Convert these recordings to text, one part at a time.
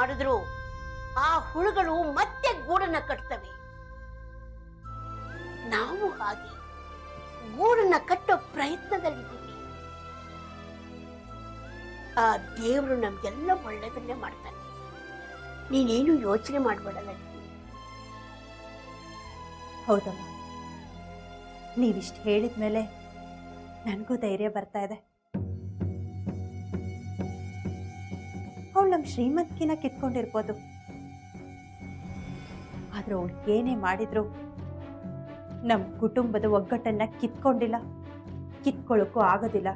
ಮಾಡಿದ್ರು ಆ ಹುಳುಗಳು ಮತ್ತೆ ಗೂಡನ್ನ ಕಟ್ತವೆ. ನಾವು ಹಾಗೆ ಗೂಡನ್ನ ಕಟ್ಟೋ ಪ್ರಯತ್ನದಲ್ಲಿದ್ದೀವಿ. ಆ ದೇವರು ನಮ್ಗೆಲ್ಲ ಒಳ್ಳೆಯದನ್ನೇ ಮಾಡ್ತಾನೆ. ನೀನೇನು ಯೋಚನೆ ಮಾಡಬೇಡ ಲಕ್ಷ್ಮಿ. ಹೌದಮ್ಮ, ನೀವಿಷ್ಟು ಹೇಳಿದ ಮೇಲೆ ನನಗೂ ಧೈರ್ಯ ಬರ್ತಾ ಇದೆ. ಅವಳು ನಮ್ಮ ಶ್ರೀಮಂತಿನ ಕಿತ್ಕೊಂಡಿರ್ಬೋದು, ಆದ್ರೆ ಅವಳು ಏನೇ ಮಾಡಿದ್ರು ನಮ್ಮ ಕುಟುಂಬದ ಒಗ್ಗಟ್ಟನ್ನ ಕಿತ್ಕೊಂಡಿಲ್ಲ, ಕಿತ್ಕೊಳ್ಳೋಕ್ಕೂ ಆಗೋದಿಲ್ಲ.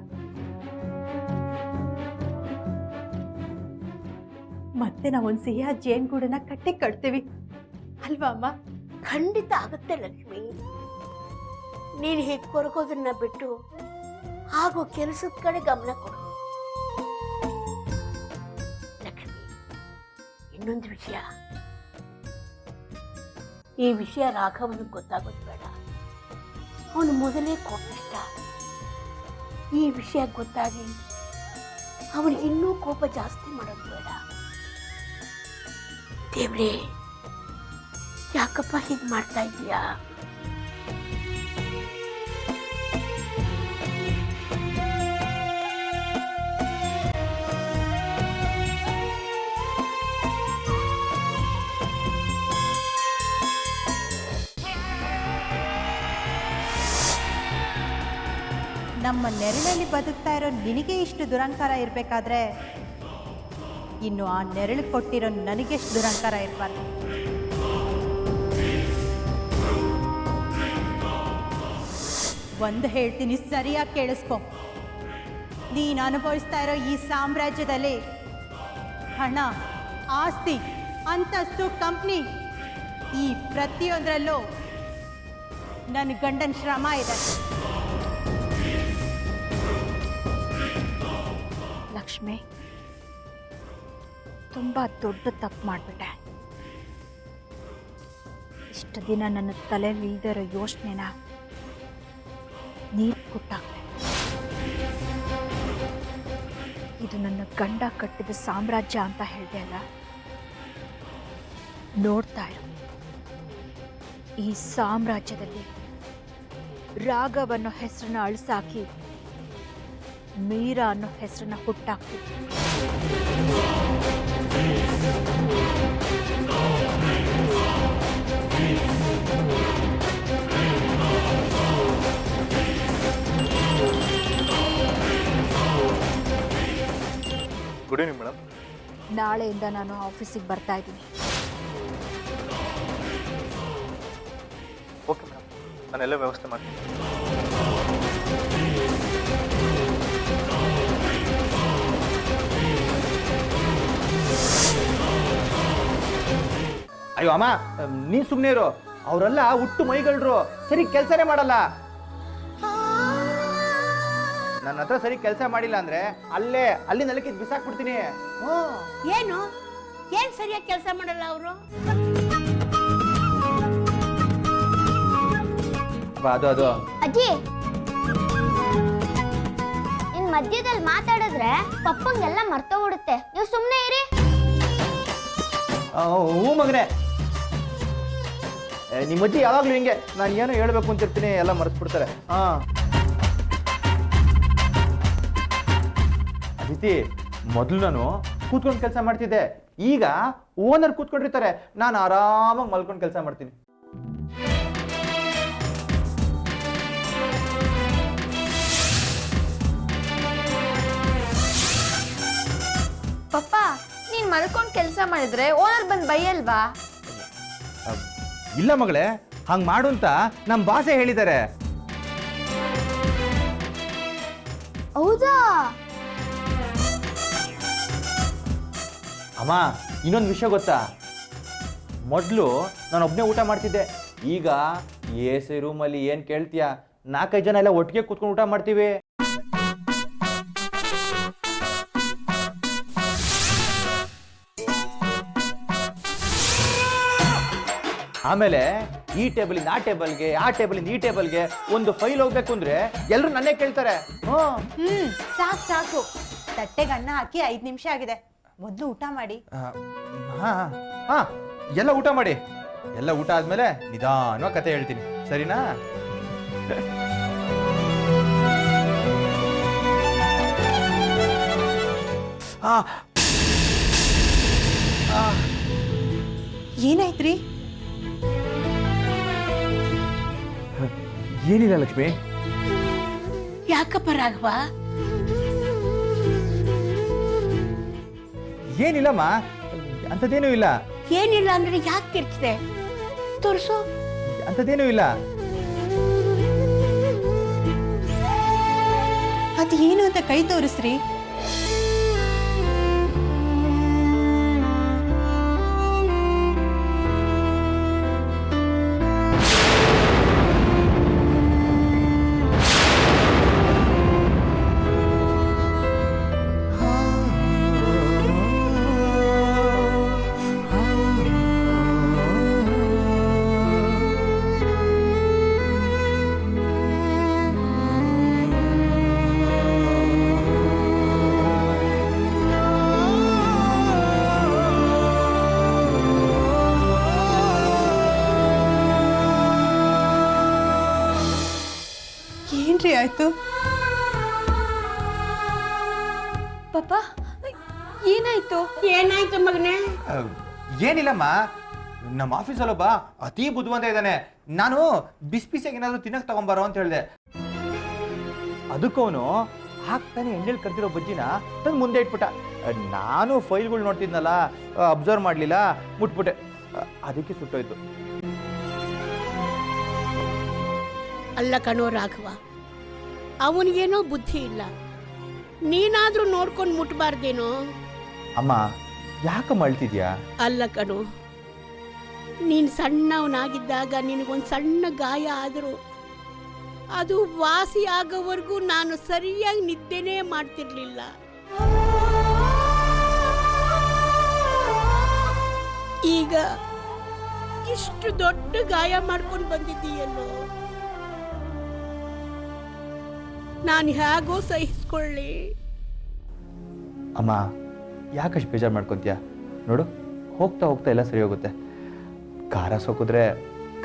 ಮತ್ತೆ ನಾವೊಂದು ಸಿಹಿಯ ಜೇನುಗೂಡನ್ನ ಕಟ್ತೀವಿ ಅಲ್ವಾ ಅಮ್ಮ? ಖಂಡಿತ ಆಗುತ್ತೆ ಲಕ್ಷ್ಮಿ. ನೀನು ಹೀಗೆ ಕೊರಗೋದನ್ನ ಬಿಟ್ಟು ಹಾಗೂ ಕೆಲಸದ ಕಡೆ ಗಮನ ಕೊಡು. ಲಕ್ಷ್ಮಿ, ಇನ್ನೊಂದು ವಿಷಯ, ಈ ವಿಷಯ ರಾಘವನಿಗೆ ಗೊತ್ತಾಗೋದು ಬೇಡ. ಅವನು ಮೊದಲೇ ಕೋಪಿಷ್ಟ. ಈ ವಿಷಯ ಗೊತ್ತಾಗಿ ಅವನಿಗೆ ಇನ್ನೂ ಕೋಪ ಜಾಸ್ತಿ ಮಾಡೋದು ಬೇಡ. ದೇವ್ರೇ, ಯಾಕಪ್ಪ ಹೀಗೆ ಮಾಡ್ತಾ ಇದೀಯಾ? ನಮ್ಮ ನೆರಳಲ್ಲಿ ಬದುಕ್ತಾ ಇರೋ ನಿನಗೆ ಇಷ್ಟು ದುರಂಕಾರ ಇರಬೇಕಾದ್ರೆ ಇನ್ನು ಆ ನೆರಳು ಕೊಟ್ಟಿರೋ ನನಗೆಷ್ಟು ದುರಂಕಾರ ಇರಬಾರ್ದು. ಒಂದು ಹೇಳ್ತೀನಿ, ಸರಿಯಾಗಿ ಕೇಳಿಸ್ಕೊ. ನೀನು ಅನುಭವಿಸ್ತಾ ಇರೋ ಈ ಸಾಮ್ರಾಜ್ಯದಲ್ಲಿ ಹಣ, ಆಸ್ತಿ, ಅಂತಸ್ತು, ಕಂಪ್ನಿ, ಈ ಪ್ರತಿಯೊಂದರಲ್ಲೂ ನನ್ನ ಗಂಡನ ಶ್ರಮ ಇದೆ. ಲಕ್ಷ್ಮಿ, ತುಂಬ ದೊಡ್ಡ ತಪ್ಪು ಮಾಡಿಬಿಟ್ಟೆ. ಇಷ್ಟು ದಿನ ನನ್ನ ತಲೆಯಲ್ಲಿ ಇಲ್ದಿರೋ ಯೋಚನೆನ ನೀರು ಕೊಟ್ಟಾಗ್ತೆ. ಇದು ನನ್ನ ಗಂಡ ಕಟ್ಟಿದ ಸಾಮ್ರಾಜ್ಯ ಅಂತ ಹೇಳಿದೆ ಅಲ್ಲ, ನೋಡ್ತಾ ಇರು, ಈ ಸಾಮ್ರಾಜ್ಯದಲ್ಲಿ ರಾಘವ್ ಅನ್ನೋ ಹೆಸರನ್ನ ಅಳಿಸಾಕಿ ಮೀರಾ ಅನ್ನೋ ಹೆಸರನ್ನ ಹುಟ್ಟಾಕ್ತಿತ್ತು. Good evening madam. ನಾಳೆಯಿಂದ ನಾನು ಆಫೀಸಿಗೆ ಬರ್ತಾ ಇದ್ದೀನಿ. ಓಕೆ ಮೇಡಮ್, ನಾನೆಲ್ಲ ವ್ಯವಸ್ಥೆ ಮಾಡ್ತೀನಿ. ಅಯ್ಯೋ ಅಮ್ಮ, ನೀನ್ ಸುಮ್ಮನೆ ಇರು. ಅವರೆಲ್ಲ ಹುಟ್ಟು ಮೈಗಳ್ರು, ಸರಿ ಕೆಲಸನೇ ಮಾಡಲ್ಲ. ನನ್ನ ಹತ್ರ ಸರಿ ಕೆಲಸ ಮಾಡಿಲ್ಲ ಅಂದ್ರೆ ಅಲ್ಲಿ ನೆಲಕ್ಕೆ ಬಿಸಾಕ್ಬಿಡ್ತೀನಿ. ಏನ್ ಸರಿಯಾಗಿ ಕೆಲಸ ಮಾಡಲ್ಲ ಅವರು? ಅದು ಅಜ್ಜಿ, ಇನ್ ಮಧ್ಯದಲ್ಲಿ ಮಾತಾಡಿದ್ರೆ ಪಪ್ಪಂಗೆಲ್ಲ ಮರ್ತೋಗ್ಬಿಡುತ್ತೆ. ನೀವು ಸುಮ್ಮನೆ ಇರಿ. ಹ್ಞೂ ಮಗನೇ, ನಿಮ್ಮ ಅಜ್ಜಿ ಯಾವಾಗ್ಲೂ ಹಿಂಗೆ. ನಾನು ಏನೋ ಹೇಳ್ಬೇಕು ಅಂತಿರ್ತೀನಿ, ಎಲ್ಲ ಮರೆಸ್ಬಿಡ್ತಾರೆ. ಅದಿತಿ, ಮೊದಲು ನಾನು ಕೂತ್ಕೊಂಡು ಕೆಲಸ ಮಾಡ್ತಿದ್ದೆ, ಈಗ ಓನರ್ ಕೂತ್ಕೊಂಡಿರ್ತಾರೆ, ನಾನು ಆರಾಮಾಗಿ ಮಲ್ಕೊಂಡು ಕೆಲಸ ಮಾಡ್ತೀನಿ. ಪಪ್ಪ, ನೀನ್ ಮಲ್ಕೊಂಡು ಕೆಲಸ ಮಾಡಿದ್ರೆ ಓನರ್ ಬಂದ್ ಬೈಯಲ್ವಾ? ಇಲ್ಲ ಮಗಳೇ, ಹಂಗ್ ಮಾಡು ಅಂತ ನಮ್ಮ ಬಾಸೆ ಹೇಳಿದ್ದಾರೆ. ಹೌದಾ? ಅಮ್ಮ, ಇನ್ನೊಂದು ವಿಷಯ ಗೊತ್ತಾ? ಮೊದಲು ನಾನು ಒಬ್ಬನೇ ಊಟ ಮಾಡ್ತಿದ್ದೆ, ಈಗ AC ರೂಮಲ್ಲಿ ಏನು ಕೇಳ್ತೀಯ, 4-5 ಜನ ಎಲ್ಲ ಒಟ್ಟಿಗೆ ಕೂತ್ಕೊಂಡು ಊಟ ಮಾಡ್ತೀವಿ. ಆಮೇಲೆ ಈ ಟೇಬಲಿಂದ ಆ ಟೇಬಲ್ಗೆ, ಆ ಟೇಬಲಿಂದ ಈ ಟೇಬಲ್ಗೆ ಒಂದು ಫೈಲ್ ಹೋಗ್ಬೇಕು ಅಂದ್ರೆ ಎಲ್ಲರೂ ನನ್ನೇ ಕೇಳ್ತಾರೆ. ಸಾಕು ಸಾಕು, ತಟ್ಟೆಗೆ ಅನ್ನ ಹಾಕಿ 5 ನಿಮಿಷ ಆಗಿದೆ. ಮೊದಲು ಊಟ ಮಾಡಿ. ಹಾಂ ಹಾಂ, ಎಲ್ಲ ಊಟ ಮಾಡಿ. ಎಲ್ಲ ಊಟ ಆದಮೇಲೆ ನಿಧಾನವಾಗಿ ಕತೆ ಹೇಳ್ತೀನಿ, ಸರಿನಾ? ಏನಾಯ್ತ್ರಿ? ಏನಿಲ್ಲ ಲಕ್ಷ್ಮಿ. ಯಾಕಪ್ಪ ರಾಘವ? ಏನಿಲ್ಲಮ್ಮ, ಅಂಥದ್ದೇನೂ ಇಲ್ಲ. ಏನಿಲ್ಲ ಅಂದ್ರೆ ಯಾಕೆ ತಿರ್ಗಿದೆ? ತೋರಿಸು. ಅಂಥದ್ದೇನೂ ಇಲ್ಲ. ಅದು ಏನು ಅಂತ ಕೈ ತೋರಿಸ್ರಿ. ಏನ್ರಿ ಆಯ್ತು? ಪಾಪ ಏನಾಯ್ತು? ಏನಾಯ್ತು ಮಗನೇ? ಏನಿಲ್ಲಮ್ಮ, ನಮ್ಮ ಆಫೀಸಲ್ಲೊಬ್ಬ ಅತಿ ಬುದ್ಧಿವಂತ ಇದ್ದಾನೆ. ನಾನು ಬಿಸಿ ಬಿಸಿಯಾಗಿ ಏನಾದರೂ ತಿನ್ನಕ್ಕೆ ತಗೊಂಬಾರೋ ಅಂತ ಹೇಳಿದೆ. ಅದಕ್ಕವನು ಹಾಕ್ತಾನೆ ಎಣ್ಣೆಲಿ ಕರ್ದಿರೋ ಬಜ್ಜಿನ ತಂದು ಮುಂದೆ ಇಟ್ಬಿಟ್ಟ. ನಾನು ಫೈಲ್ಗಳು ನೋಡ್ತಿದ್ನಲ್ಲ, ಅಬ್ಸರ್ವ್ ಮಾಡಲಿಲ್ಲ, ಮುಟ್ಬಿಟ್ಟೆ. ಅದಕ್ಕೆ ಸುಟ್ಟೋಯ್ತು. ಅಲ್ಲ ಕಣೋ ರಾಘವ, ಅವನಿಗೇನೋ ಬುದ್ಧಿ ಇಲ್ಲ. ನೀನಾದ್ರೂ ನೋಡ್ಕೊಂಡು ಮುಟ್ಬಾರ್ದೇನೋ? ಅಮ್ಮ, ಯಾಕೆ ಮಾಡ್ತಿದ್ಯಾ? ಅಲ್ಲ ಕಣೋ, ನೀನು ಸಣ್ಣವನಾಗಿದ್ದಾಗ ನಿನಗೊಂದು ಸಣ್ಣ ಗಾಯ ಆದರೂ ಅದು ವಾಸಿ ಆಗೋವರೆಗೂ ನಾನು ಸರಿಯಾಗಿ ನಿದ್ದೆನೇ ಮಾಡ್ತಿರ್ಲಿಲ್ಲ. ಈಗ ಇಷ್ಟು ದೊಡ್ಡ ಗಾಯ ಮಾಡ್ಕೊಂಡು ಬಂದಿದ್ದೀಯಲ್ಲೋ, ನಾನು ಹೇಗೋ ಸಹಿಸ್ಕೊಳ್ಳಿ. ಅಮ್ಮ, ಯಾಕಷ್ಟು ಬೇಜಾರು ಮಾಡ್ಕೊತೀಯ? ನೋಡು, ಹೋಗ್ತಾ ಹೋಗ್ತಾ ಎಲ್ಲ ಸರಿ ಹೋಗುತ್ತೆ. ಖಾರ ಸೋಕಿದ್ರೆ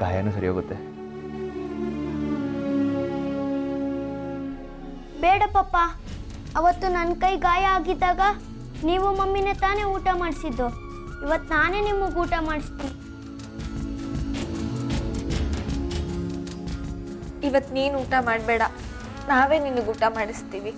ಗಾಯನೂ ಸರಿ ಹೋಗುತ್ತೆ. ಬೇಡ ಪಪ್ಪ, ಅವತ್ತು ನನ್ನ ಕೈ ಗಾಯ ಆಗಿದ್ದಾಗ ನೀವು ಮಮ್ಮಿನೇ ತಾನೇ ಊಟ ಮಾಡಿಸಿದ್ದು. ಇವತ್ತು ನಾನೇ ನಿಮಗೆ ಊಟ ಮಾಡಿಸ್ತೀನಿ. ಇವತ್ತು ನೀನು ಊಟ ಮಾಡಬೇಡ, ನಾವೇ ನಿನಗೆ ಊಟ ಮಾಡಿಸ್ತೀವಿ.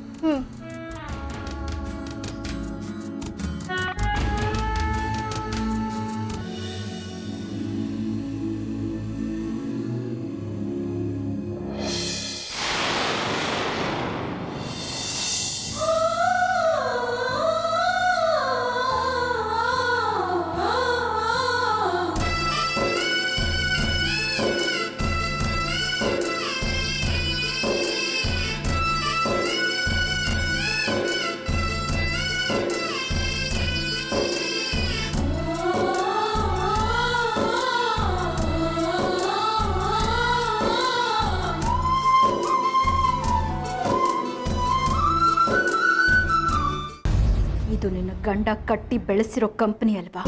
ಇದು ನಿನ್ನ ಗಂಡ ಕಟ್ಟಿ ಬೆಳೆಸಿರೋ ಕಂಪನಿ ಅಲ್ವಾ?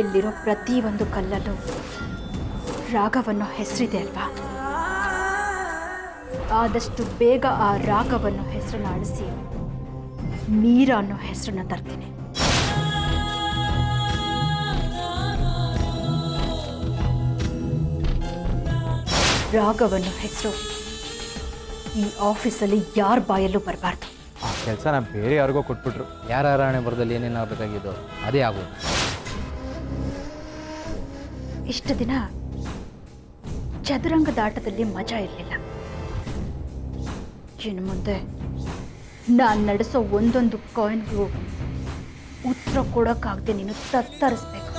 ಇಲ್ಲಿರೋ ಪ್ರತಿಯೊಂದು ಕಲ್ಲಲ್ಲೂ ರಾಘವನ್ನೋ ಹೆಸರಿದೆ ಅಲ್ವಾ? ಆದಷ್ಟು ಬೇಗ ಆ ರಾಘವನ್ನೋ ಹೆಸರನ್ನ ಅಳಿಸಿ ಮೀರಾ ಅನ್ನೋ ಹೆಸರನ್ನ ತರ್ತೀನಿ. ರಾಘವನ್ನೋ ಹೆಸರು ಈ ಆಫೀಸಲ್ಲಿ ಯಾರ ಬಾಯಲ್ಲೂ ಬರಬಾರ್ದು. ಆ ಕೆಲಸನ ಬೇರೆ ಯಾರಿಗೋ ಕೊಟ್ಬಿಟ್ರು. ಯಾರ ಹಣೆ ಬರದಲ್ಲಿ ಏನೇನಾಗಬೇಕಾಗಿದ್ದು ಅದೇ ಆಗೋದು. ಇಷ್ಟು ದಿನ ಚದುರಂಗದ ಆಟದಲ್ಲಿ ಮಜಾ ಇರಲಿಲ್ಲ. ಇನ್ನು ಮುಂದೆ ನಾನು ನಡೆಸೋ ಒಂದೊಂದು ಕಾಯಿನ್ಗೂ ಉತ್ತರ ಕೊಡೋಕ್ಕಾಗದೆ ನೀನು ತತ್ತರಿಸ್ಬೇಕು.